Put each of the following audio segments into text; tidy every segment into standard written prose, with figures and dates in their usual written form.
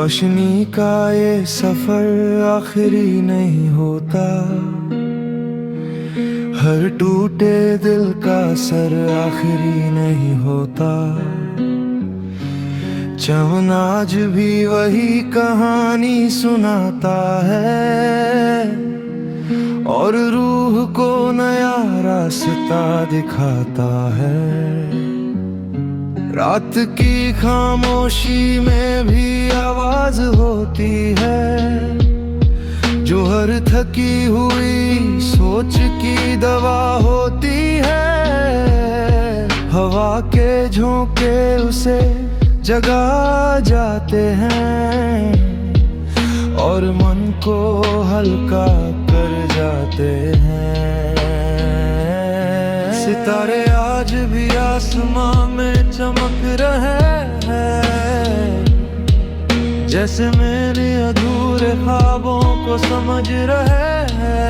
रोशनी का ये सफर आखिरी नहीं होता, हर टूटे दिल का सर आखिरी नहीं होता। चमन आज भी वही कहानी सुनाता है और रूह को नया रास्ता दिखाता है। रात की खामोशी में भी आवाज होती है, जो हर थकी हुई सोच की दवा होती है। हवा के झोंके उसे जगा जाते हैं और मन को हल्का कर जाते हैं। सितारे आज भी आसमां में चमक रहे हैं, जैसे मेरे अधूरे ख्वाबों को समझ रहे हैं।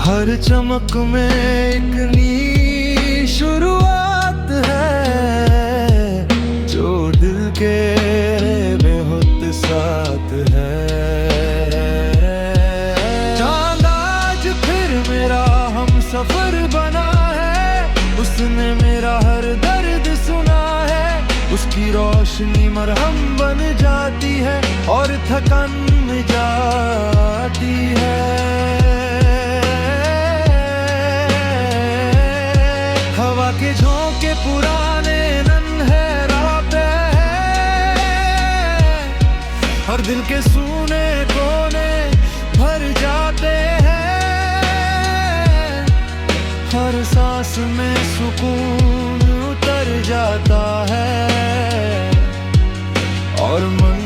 हर चमक में एक नई शुरुआत है, जो दिल के बेहुद साथ है। चांद आज फिर मेरा हम सफर बना है, उसने मेरा हर दर्द सुना है। उसकी रोशनी मरहम बन जाती है और थकान मिट जाती है। हवा के झोंके पुराने नन्हे राह पे है, और दिल के सूने कोने भर जाते हैं। हर सांस में सुकून उतर जाता है और मन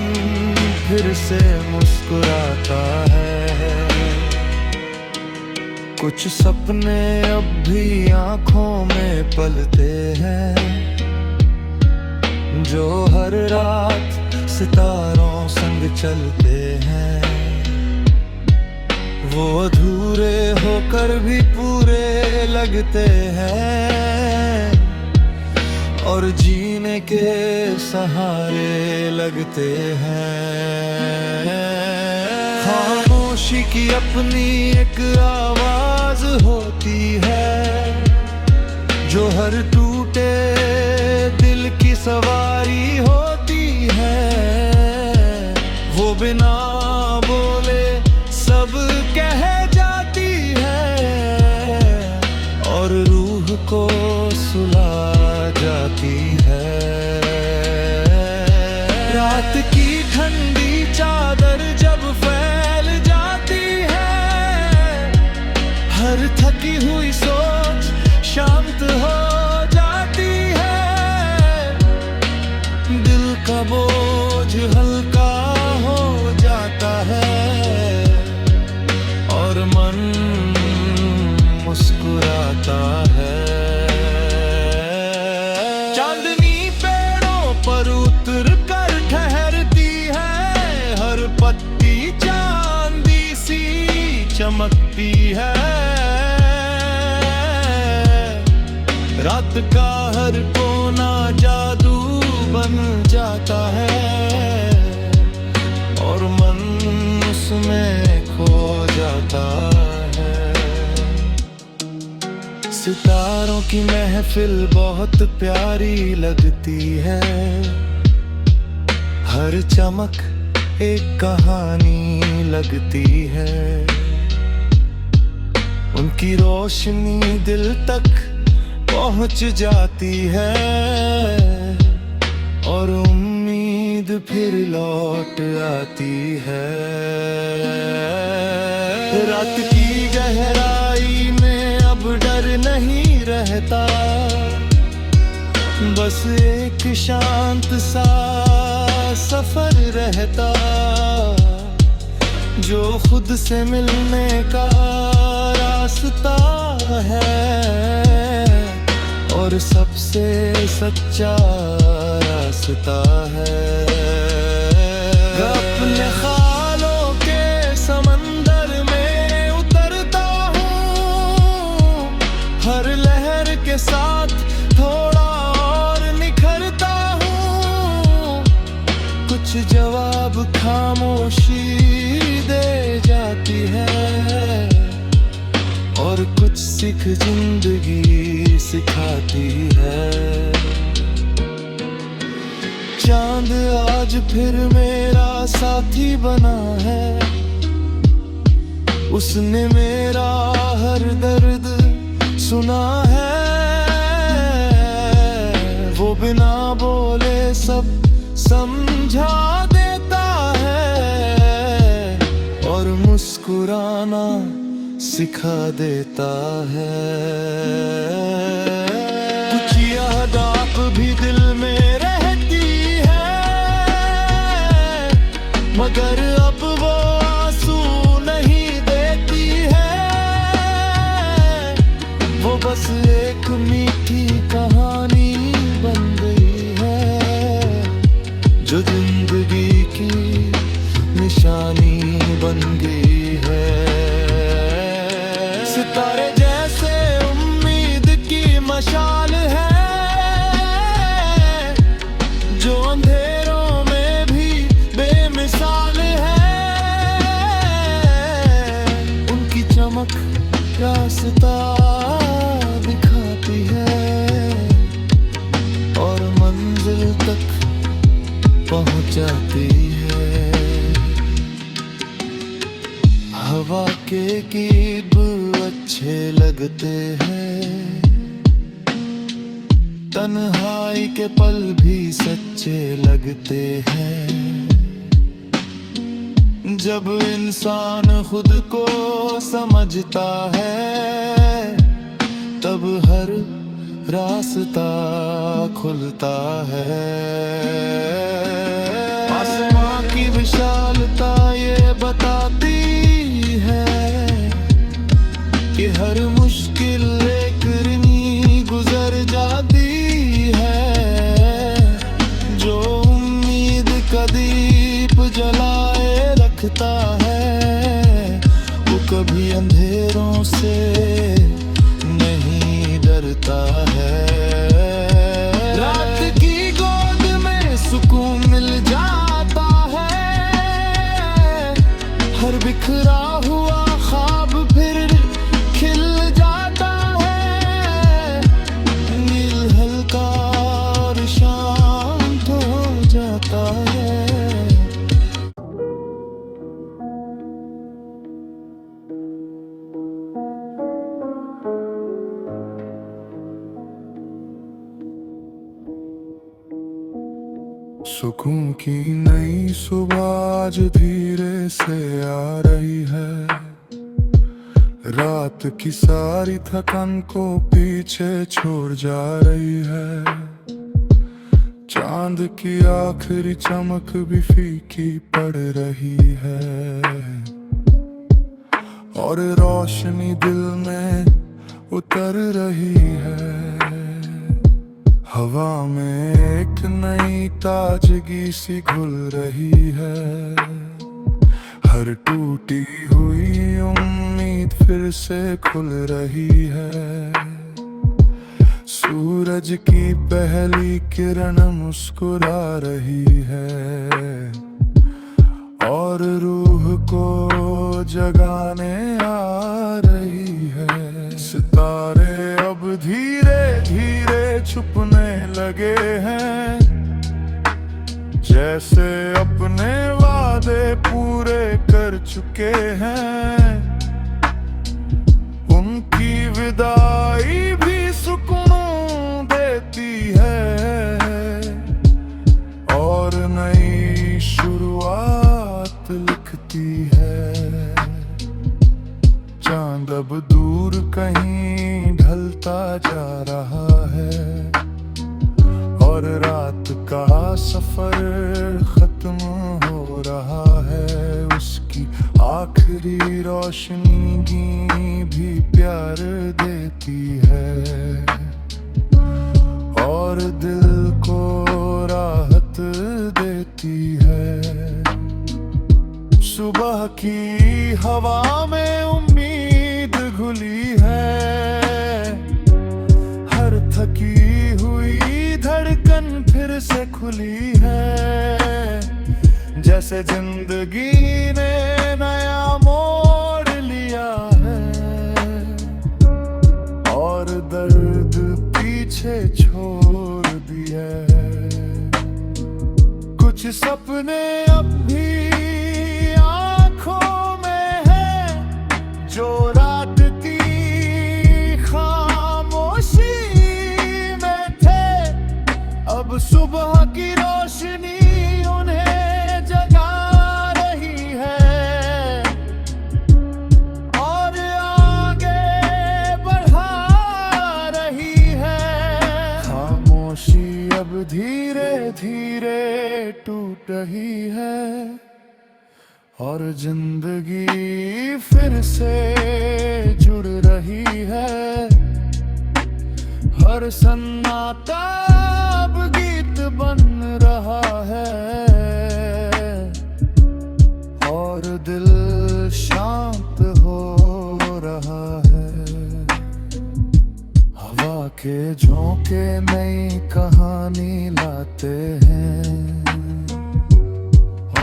फिर से मुस्कुराता है। कुछ सपने अब भी आंखों में पलते हैं, जो हर रात सितारों संग चलते हैं। वो अधूरे होकर भी पूरे लगते हैं और जीने के सहारे लगते हैं। खामोशी की अपनी एक आवाज होती है, जो हर टूटे दिल की सवारी होती है। वो बिना बोले सब कह जाती है और रूह को सुला जाती है। रात की ठंडी चादर जब फैल जाती है, हर थकी हुई सोच शांत हो जाती है। दिल का बोझ हल्का हो जाता है और मन मुस्कुराता है। चांदनी पेड़ों पर उतर कर ठहरती है, हर पत्ती चांदी सी चमकती है। रात का हर कोना जादू बन जाता है और मन उसमें खो जाता है। सितारों की महफिल बहुत प्यारी लगती है, हर चमक एक कहानी लगती है। उनकी रोशनी दिल तक पहुंच जाती है और उम्मीद फिर लौट आती है। रात की गहराई में अब डर नहीं रहता, बस एक शांत सा सफर रहता, जो खुद से मिलने का रास्ता है और सबसे सच्चा रास्ता है। अपने ख्यालों के समंदर में उतरता हूँ, हर लहर के साथ थोड़ा और निखरता हूँ। जवाब खामोशी दे जाती है, और कुछ सीख जिंदगी सिखाती है। चांद आज फिर मेरा साथी बना है, उसने मेरा हर दर्द सुना है। वो बिना बोले सब समझा देता है, और मुस्कुराना सिखा देता है। कुछ यादात भी दिल में रहती है, मगर अब वो आंसू नहीं देती है। वो बस एक मीठी कहानी बन गई है, जो जिंदगी की निशानी बन गई है। सितारे जैसे उम्मीद की मशाल है, जो अंधेरों में भी बेमिसाल है। उनकी चमक रास्ता दिखाती है, और मंजिल तक पहुंचाती है। हवा के गीत अच्छे लगते हैं, तन्हाई के पल भी सच्चे लगते हैं। जब इंसान खुद को समझता है, तब हर रास्ता खुलता है। आसमां की विशालता ये बताती है कि हर मुश्किल एक रिनी गुजर जाती है। जो उम्मीद का दीप जलाए रखता है, वो कभी अंधेरों से नहीं डरता है। रात की गोद में सुकून मिल जाता है, हर बिखरा हुआ ख्वाब फिर खिल जाता है। नील हल्का और शांत हो जाता है। सुकून की नई सुबह आज धीरे से आ रही है, रात की सारी थकान को पीछे छोड़ जा रही है। चांद की आखिरी चमक भी फीकी पड़ रही है, और रोशनी दिल में उतर रही है। हवा में एक नई ताजगी सी घुल रही है, हर टूटी हुई उम्मीद फिर से खुल रही है। सूरज की पहली किरण मुस्कुरा रही है, और रूह को जगाने आ रही है। सितारे अब धीरे धीरे छुपने लगे हैं, जैसे अपने वादे पूरे कर चुके हैं। उनकी विदाई भी सुकून देती है, और नई शुरुआत लिखती है। चांद अब दूर कहीं ढलता जा रहा है, और रात का सफर खत्म हो रहा है। उसकी आखिरी रोशनी भी प्यार देती है, और दिल को राहत देती है। सुबह की हवा में उम्मीद घुली है, हर थकी हुई धड़कन फिर से खुली है। जैसे जिंदगी ने नया मोड़ लिया है और दर्द पीछे छोड़ दिया है। कुछ सपने अब भी आंखों में है, जो रात की खामोशी में थे, अब सुबह की रोशनी उन्हें जगा रही है और आगे बढ़ा रही है। खामोशी अब धीरे धीरे टूट रही है और जिंदगी फिर से जुड़ रही है। हर सन्नाटा अब गीत बन रहा है और दिल शांत हो रहा है। हवा के झोंके नई कहानी लाते हैं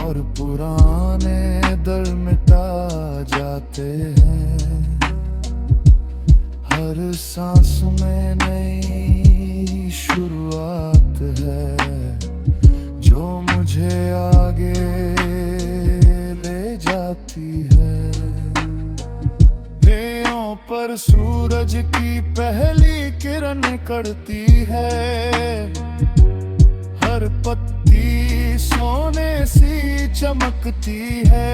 और पुराने दर्द मिटा जाते हैं। हर सांस में नई शुरुआत है, जो मुझे आगे ले जाती है। पेड़ों पर सूरज की पहली किरण करती है, हर पत्ती सोने सी चमकती है।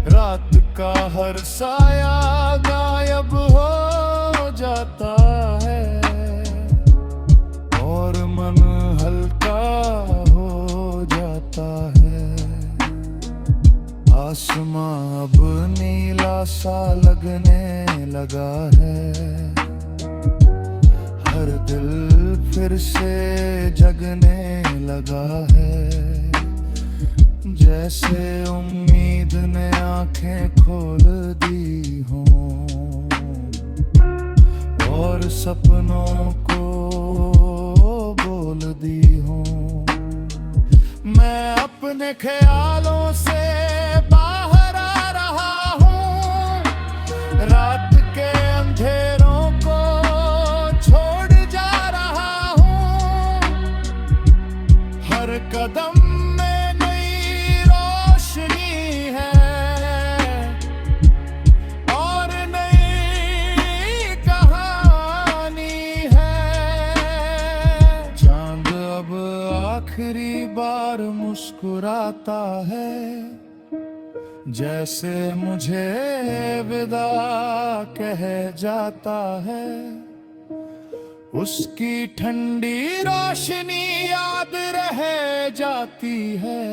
रात का हर साया गायब हो जाता है और मन हल्का हो जाता है। आसमां अब नीला सा लगने लगा है, हर दिल फिर से जगने लगा है। जैसे उम्मीद ने आंखें खोल दी हों और सपनों को बोल दी हों। मैं अपने ख्यालों से बाहर आ रहा हूँ, रात के अंधेरों को छोड़ जा रहा हूँ। हर कदम आखिरी बार मुस्कुराता है, जैसे मुझे विदा कह जाता है। उसकी ठंडी रोशनी याद रह जाती है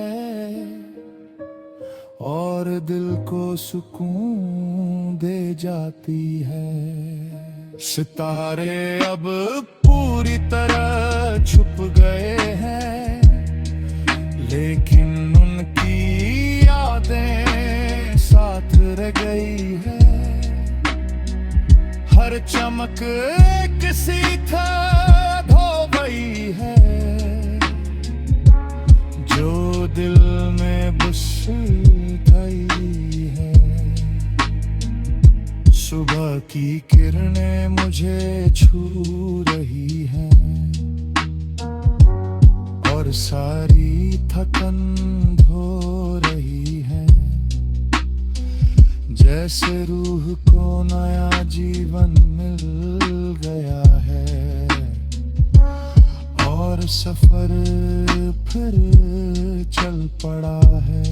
और दिल को सुकून दे जाती है। सितारे अब पूरी तरह छुप गए हैं, लेकिन उनकी यादें साथ रह गई है। हर चमक एक सी धो गई है, जो दिल में बुस गई है। सुबह की किरणें मुझे छू रही हैं और सारी थकन धो रही है। जैसे रूह को नया जीवन मिल गया है और सफर फिर चल पड़ा है।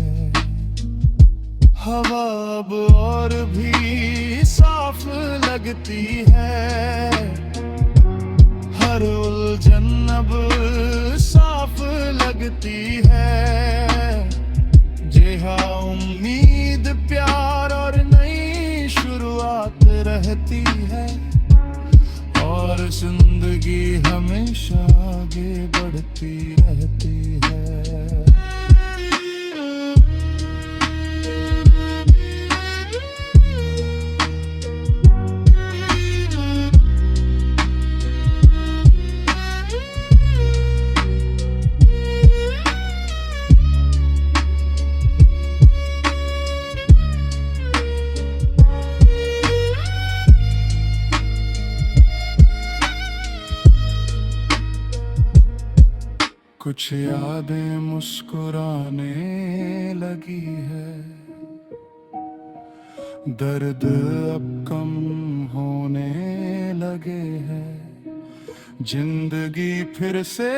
हवा अब और भी साफ लगती है, हर उलझन अब साफ लगती है। जहाँ उम्मीद प्यार और नई शुरुआत रहती है और जिंदगी हमेशा आगे बढ़ती रहती है। कुछ यादें मुस्कुराने लगी है, दर्द अब कम होने लगे हैं, जिंदगी फिर से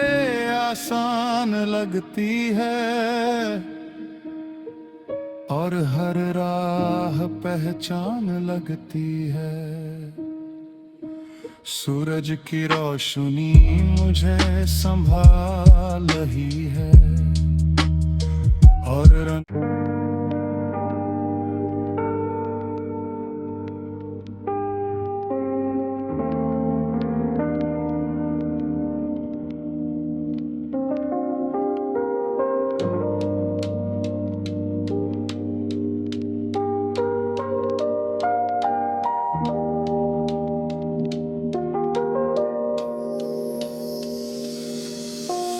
आसान लगती है और हर राह पहचान लगती है। सूरज की रोशनी मुझे संभाल रही है और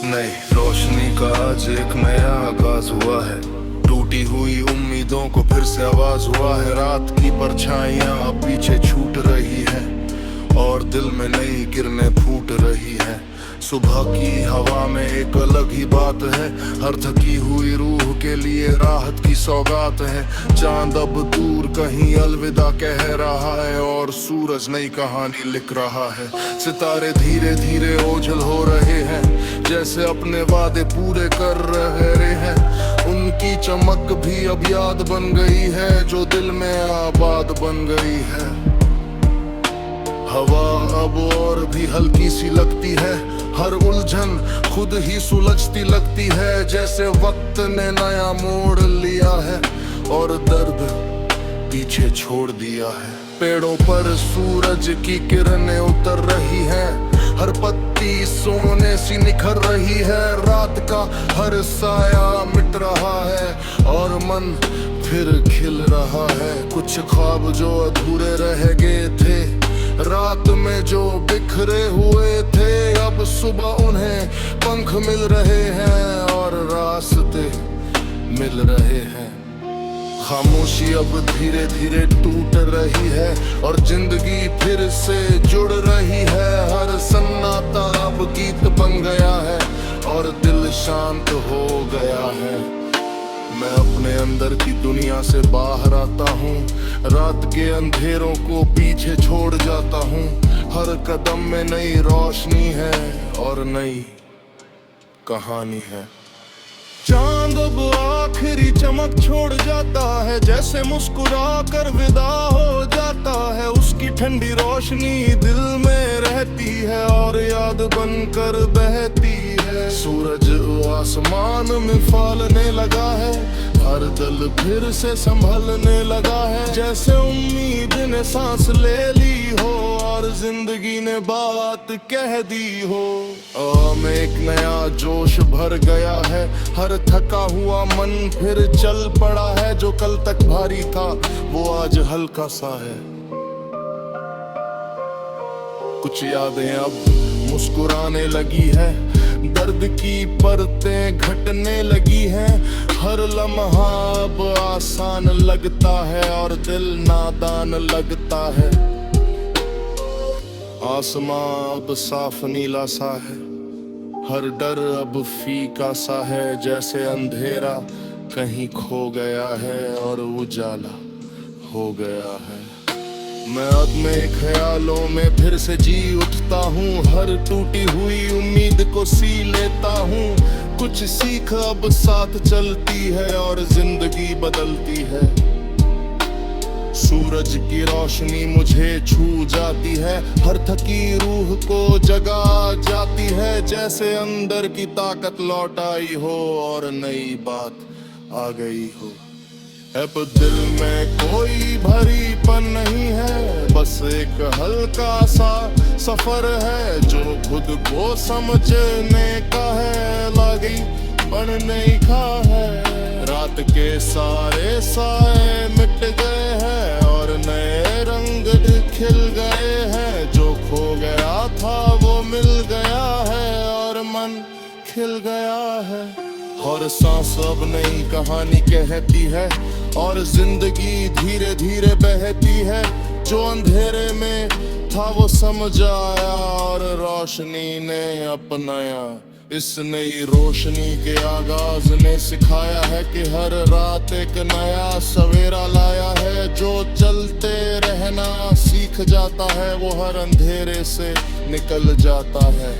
नई रोशनी का आज एक नया आगाज हुआ है, टूटी हुई उम्मीदों को फिर से आवाज हुआ है। रात की परछाइयां अब पीछे छूट रही है और दिल में नई किरणें फूट रही है। सुबह की हवा में एक अलग ही बात है, हर थकी हुई रूह के लिए राहत की सौगात है। चांद अब दूर कहीं अलविदा कह रहा है और सूरज नई कहानी लिख रहा है। सितारे धीरे धीरे ओझल हो रहे हैं, जैसे अपने वादे पूरे कर रहे हैं। उनकी चमक भी अब याद बन गई है, जो दिल में आबाद बन गई है। हवा अब और भी हल्की सी लगती है, हर उलझन खुद ही सुलझती लगती है, जैसे वक्त ने नया मोड़ लिया है और दर्द पीछे छोड़ दिया है। पेड़ों पर सूरज की किरणें उतर रही हैं, हर पत्ती सोने सी निखर रही है। रात का हर साया मिट रहा है और मन फिर खिल रहा है। कुछ ख्वाब जो अधूरे रह गए थे, रात में जो बिखरे हुए थे, अब सुबह उन्हें पंख मिल रहे हैं और रास्ते मिल रहे हैं। खामोशी अब धीरे धीरे टूट रही है और जिंदगी फिर से जुड़ रही है। हर सन्नाटा अब गीत बन गया है और दिल शांत हो गया है। मैं अपने अंदर की दुनिया से बाहर आता हूँ, रात के अंधेरों को पीछे छोड़ जाता हूँ। हर कदम में नई रोशनी है और नई कहानी है। चांद अब आखिरी चमक छोड़ जाता है, जैसे मुस्कुरा कर विदा हो जाता है। उसकी ठंडी रोशनी दिल में रहती है और याद बनकर बहती है। सूरज आसमान में फैलने लगा है, हर दिल फिर से संभलने लगा है, जैसे उम्मीद ने सांस ले ली हो और जिंदगी ने बात कह दी हो। में एक नया जोश भर गया है, हर थका हुआ मन फिर चल पड़ा है। जो कल तक भारी था वो आज हल्का सा है। कुछ यादें अब मुस्कुराने लगी है, दर्द की परतें घटने लगी हैं। हर लम्हा अब आसान लगता है और दिल नादान लगता है। आसमां अब साफ नीला सा है, हर डर अब फीका सा है, जैसे अंधेरा कहीं खो गया है और उजाला हो गया है। मैं अपने ख्यालों में फिर से जी उठता हूँ, हर टूटी हुई उम्मीद को सी लेता हूँ। कुछ सीख अब साथ चलती है और जिंदगी बदलती है। सूरज की रोशनी मुझे छू जाती है, हर थकी रूह को जगा जाती है, जैसे अंदर की ताकत लौट आई हो और नई बात आ गई हो। अब दिल में कोई भरीपन नहीं है, बस एक हल्का सा सफर है जो खुद को समझने का है, लागी बनने का है। रात के सारे साए मिट गए हैं और नए रंग खिल गए हैं। जो खो गया था वो मिल गया है और मन खिल गया है। और सांस अब नई कहानी कहती है और जिंदगी धीरे धीरे बहती है। जो अंधेरे में था वो समझ आया और रोशनी ने अपनाया इस नई रोशनी के आगाज ने सिखाया है कि हर रात एक नया सवेरा लाया है। जो चलते रहना सीख जाता है वो हर अंधेरे से निकल जाता है।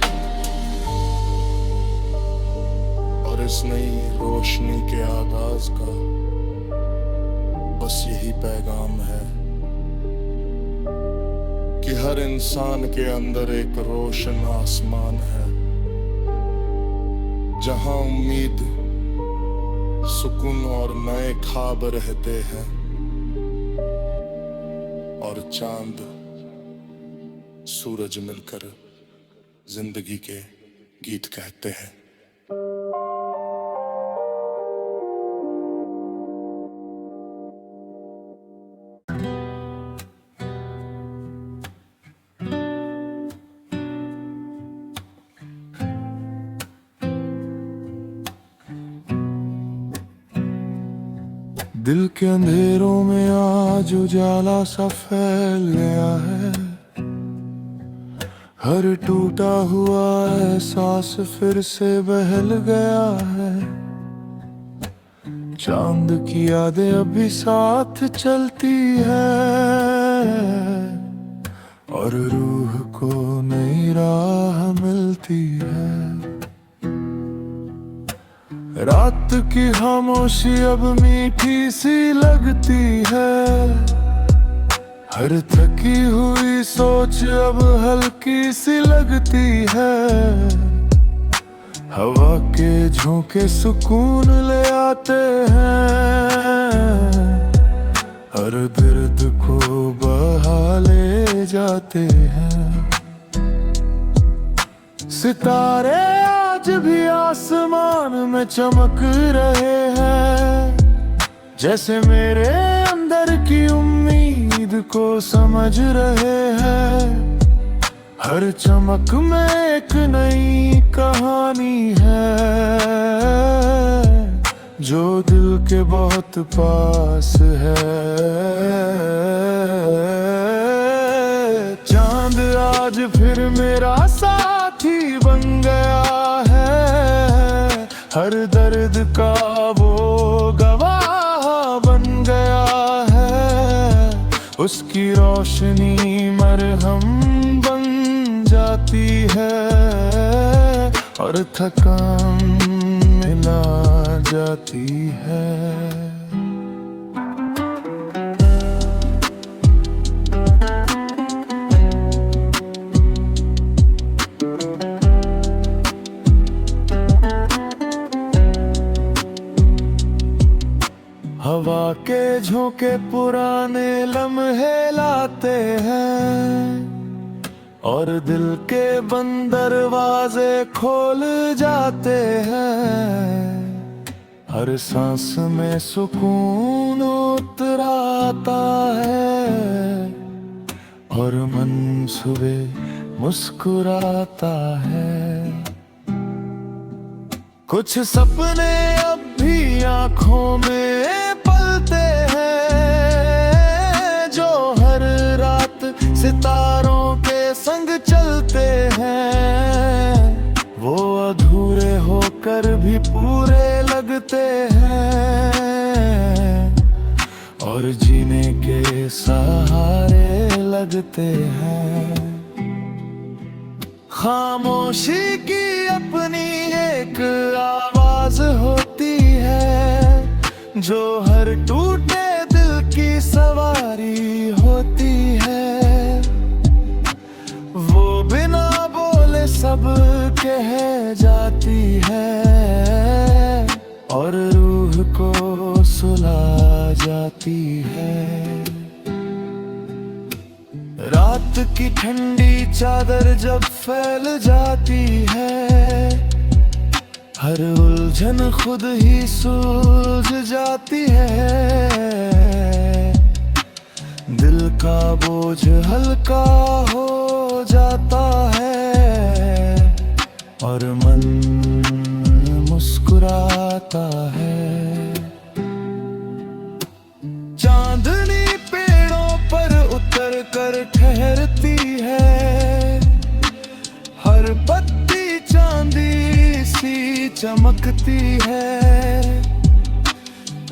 और इस नई रोशनी के आगाज का बस यही पैगाम है कि हर इंसान के अंदर एक रोशन आसमान है, जहां उम्मीद, सुकून और नए ख्वाब रहते हैं और चांद सूरज मिलकर जिंदगी के गीत कहते हैं। दिल के अंधेरों में आज उजाला सा फैल गया है। हर टूटा हुआ एहसास फिर से बहल गया है। चांद की यादें अभी साथ चलती है और रूह को नई राह मिलती है। रात की खामोशी अब मीठी सी लगती है। हर थकी हुई सोच अब हल्की सी लगती है। हवा के झोंके सुकून ले आते हैं, हर दर्द को बहा ले जाते हैं। सितारे आज भी आसमान में चमक रहे हैं, जैसे मेरे अंदर की उम्मीद को समझ रहे हैं। हर चमक में एक नई कहानी है, जो दिल के बहुत पास है। चांद आज फिर मेरा साथी बन गया है। हर दर्द का वो गवाह बन गया है। उसकी रोशनी मरहम बन जाती है और थकान मिला जाती है। हवा के झोंके पुराने लम्हे लाते हैं और दिल के बंद दरवाजे खोल जाते हैं। हर सांस में सुकून उतर आता है और मन सुबह मुस्कुराता है। कुछ सपने अब भी आंखों में पलते हैं, जो हर रात सितारों के संग चलते हैं। वो अधूरे होकर भी पूरे लगते हैं और जीने के सहारे लगते हैं। खामोशी की अपनी एक आवाज होती है, जो हर टूटे दिल की सवारी होती है। वो बिना बोले सब कह जाती है और रूह को सुला जाती है। रात की ठंडी चादर जब फैल जाती है, हर उलझन खुद ही सुलझ जाती है। दिल का बोझ हल्का हो जाता है और मन मुस्कुराता है। चांदनी पेड़ों पर उतर कर ठहरती है, हर पत्ती चांदी चमकती है।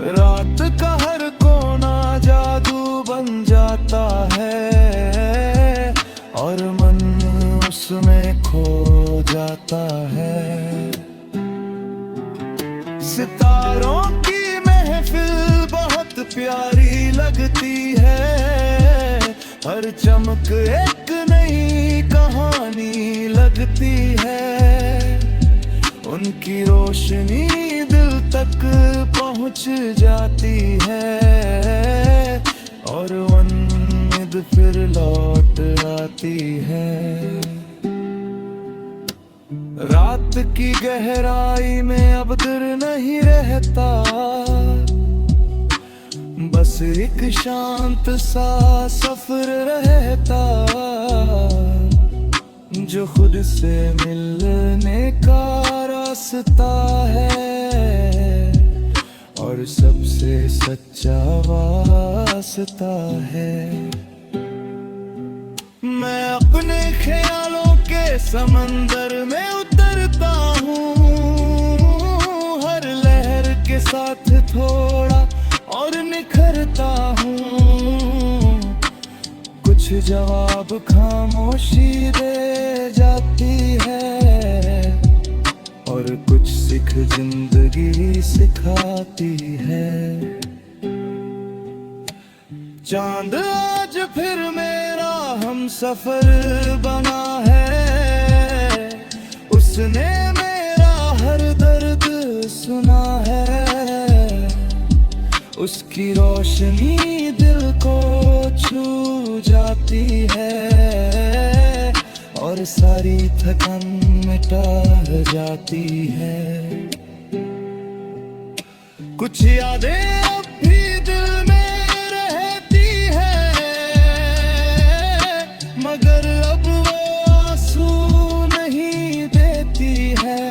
रात का हर कोना जादू बन जाता है और मन उसमें खो जाता है। सितारों की महफिल बहुत प्यारी लगती है। हर चमक एक नई कहानी लगती है। उनकी रोशनी दिल तक पहुंच जाती है और उम्मीद फिर लौट आती है। रात की गहराई में अब डर नहीं रहता, बस एक शांत सा सफर रहता जो खुद से मिलने का रास्ता है और सबसे सच्चा वास्ता है। मैं अपने ख्यालों के समंदर में उतरता हूँ, हर लहर के साथ थोड़ा और निखरता हूँ। कुछ जवाब खामोशी दे जाती है और कुछ सीख जिंदगी सिखाती है। चांद आज फिर मेरा हम सफर बना है। उसने मेरा हर दर्द सुना है। उसकी रोशनी दिल को छू जाती है और सारी थकन मिटा जाती है। कुछ यादें अब भी दिल में रहती है, मगर अब वो आंसू नहीं देती है।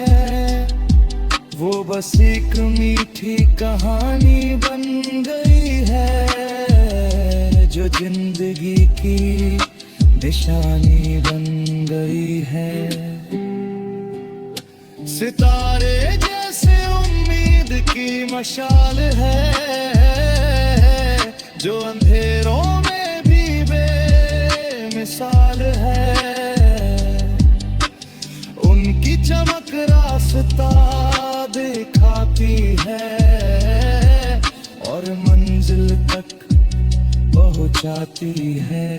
वो बस एक मीठी कहानी बन गई है जो जिंदगी की निशानी बन गई है। सितारे जैसे उम्मीद की मशाल है जो अंधेरों में भी बेमिसाल है। उनकी चमक रास्ता दिखाती है और मंजिल तक पहुंचाती है।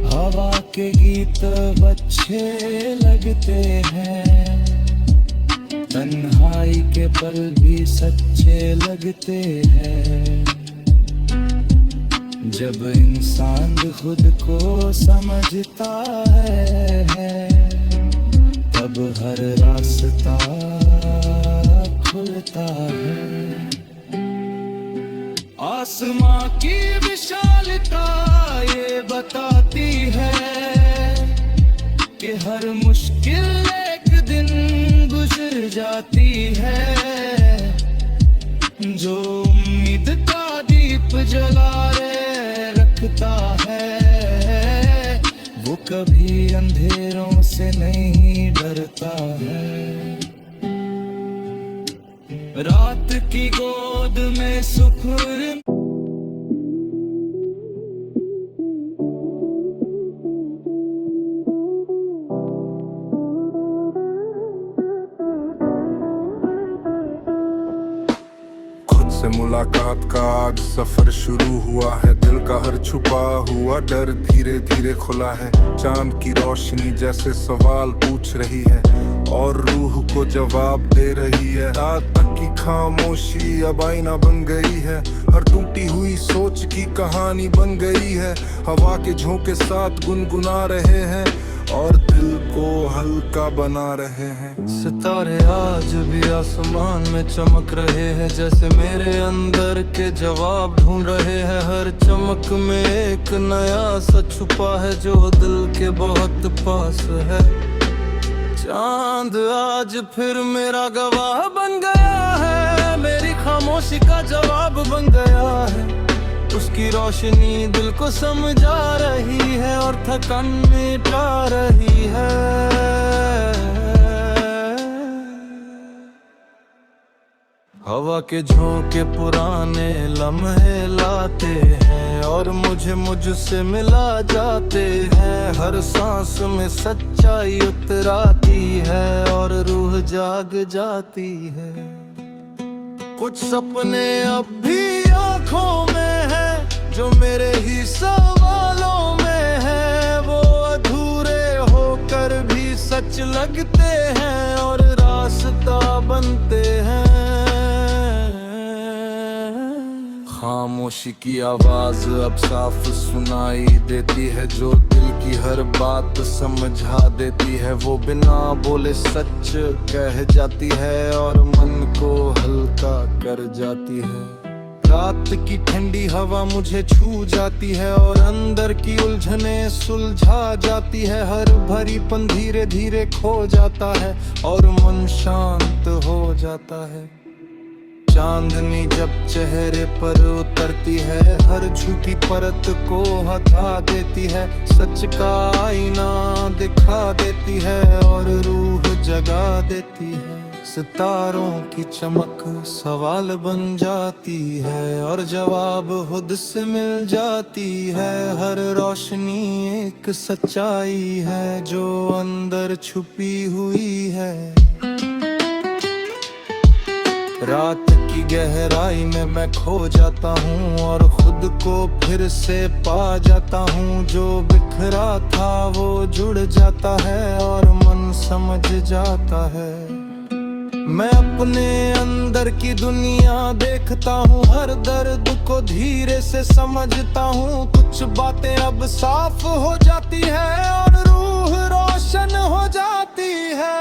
हवा के गीत अच्छे लगते हैं, तन्हाई के पल भी सच्चे लगते हैं। जब इंसान खुद को समझता है तब हर रास्ता खुलता है। आसमां की विशालता ये बताती है कि हर मुश्किल एक दिन गुजर जाती है। जो उम्मीद का दीप जलाए रखता है वो कभी अंधेरों से नहीं डरता है। रात की गोद में सुकून मुलाकात का आज सफर शुरू हुआ है। दिल का हर छुपा हुआ डर धीरे धीरे खुला है। चांद की रोशनी जैसे सवाल पूछ रही है और रूह को जवाब दे रही है। रात तक की खामोशी अब आईना बन गई है। हर टूटी हुई सोच की कहानी बन गई है। हवा के झोंके साथ गुनगुना रहे हैं और दिल को हल्का बना रहे हैं। सितारे आज भी आसमान में चमक रहे हैं, जैसे मेरे अंदर के जवाब ढूंढ रहे हैं। हर चमक में एक नया सच छुपा है जो दिल के बहुत पास है। चांद आज फिर मेरा गवाह बन गया है, मेरी खामोशी का जवाब बन गया है। उसकी रोशनी दिल को समझा रही है और थकान मिटा रही है। हवा के झोंके पुराने लम्हे लाते हैं और मुझसे मिला जाते हैं। हर सांस में सच्चाई उतराती है और रूह जाग जाती है। कुछ सपने अब भी आँखों में है जो मेरे ही सवालों में है। वो अधूरे होकर भी सच लगते हैं और रास्ता बनते हैं। खामोशी की आवाज अब साफ सुनाई देती है जो दिल की हर बात समझा देती है। वो बिना बोले सच कह जाती है और मन को हल्का कर जाती है। रात की ठंडी हवा मुझे छू जाती है और अंदर की उलझने सुलझा जाती है। हर भरीपन धीरे धीरे खो जाता है और मन शांत हो जाता है। चांदनी जब चेहरे पर उतरती है हर झूठी परत को हटा देती है। सच का आईना दिखा देती है और रूह जगा देती है। सितारों की चमक सवाल बन जाती है और जवाब खुद से मिल जाती है। हर रोशनी एक सच्चाई है जो अंदर छुपी हुई है। रात की गहराई में मैं खो जाता हूँ और खुद को फिर से पा जाता हूँ। जो बिखरा था वो जुड़ जाता है और मन समझ जाता है। मैं अपने अंदर की दुनिया देखता हूँ, हर दर्द को धीरे से समझता हूँ। कुछ बातें अब साफ हो जाती है और रूह रोशन हो जाती है।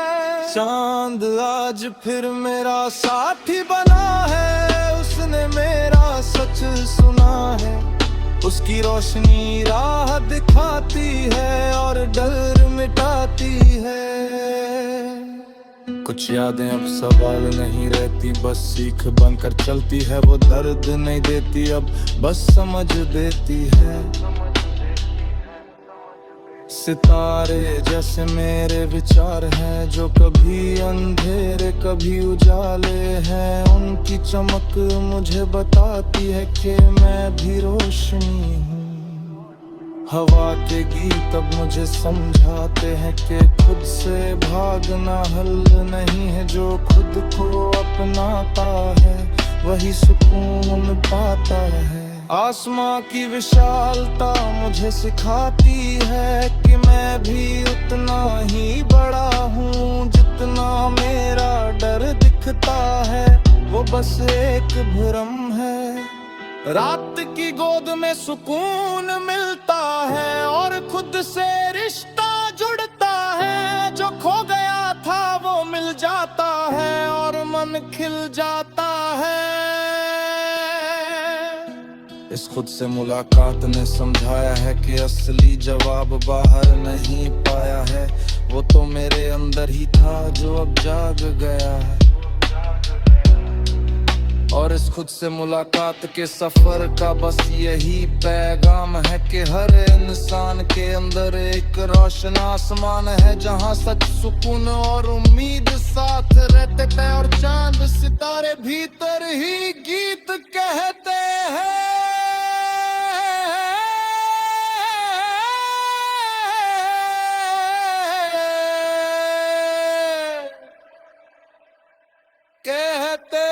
चांद आज फिर मेरा साथी बना है, उसने मेरा सच सुना है। उसकी रोशनी राह दिखाती है और डर मिटाती है। कुछ यादें अब सवाल नहीं रहती, बस सीख बनकर चलती है। वो दर्द नहीं देती अब, बस समझ देती है। सितारे जैसे मेरे विचार हैं जो कभी अंधेरे कभी उजाले हैं। उनकी चमक मुझे बताती है कि मैं भी रोशनी हूँ। हवा के गीत अब मुझे समझाते हैं कि खुद से भागना हल नहीं है। जो खुद को अपनाता है वही सुकून पाता है। आसमां की विशालता मुझे सिखाती है कि मैं भी उतना ही बड़ा हूँ जितना मेरा डर दिखता है। वो बस एक भ्रम है। रात की गोद में सुकून मिलता है और खुद से रिश्ता जुड़ता है। जो खो गया था वो मिल जाता है और मन खिल जाता है। इस खुद से मुलाकात ने समझाया है कि असली जवाब बाहर नहीं पाया है। वो तो मेरे अंदर ही था जो अब जाग गया है। और इस खुद से मुलाकात के सफर का बस यही पैगाम है कि हर इंसान के अंदर एक रोशन आसमान है जहां सच सुकून और उम्मीद साथ रहते थे। और चांद सितारे भीतर ही गीत कहते हैं। कहते